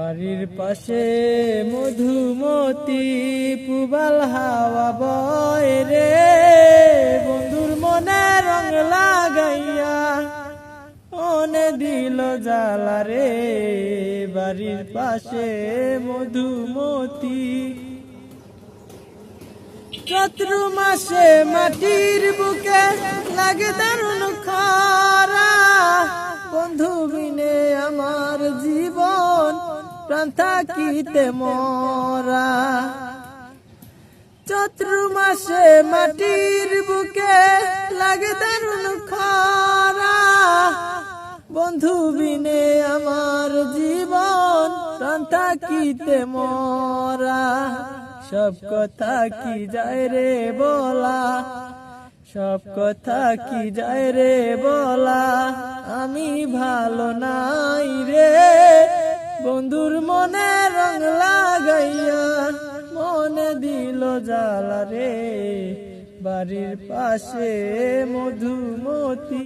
বাড়ির পাশে মধুমতি পুবাল হাওয়া বয় রে, বন্ধুর মনে রং লাগাইয়া মনে দিল জ্বালা রে। বাড়ির পাশে মধুমতি চৈত্র মাসে মাটির বুকে লাগে দারুণ খরা, বন্ধু বিনে আমার জীবন প্রাণ থাকিতে মরা। চৈত্র মাসে মাটির বুকে লাগে দারুণ খরা, বন্ধু বিনে আমার জীবন প্রাণ থাকিতে মরা। সব কথা কি যায় রে বলা, সব কথা কি যায় রে বলা, আমি ভালো নাই রে। বন্ধুর মনে রং লাগাইয়া মনে দিল জ্বালা রে। বাড়ির পাশে মধুমতি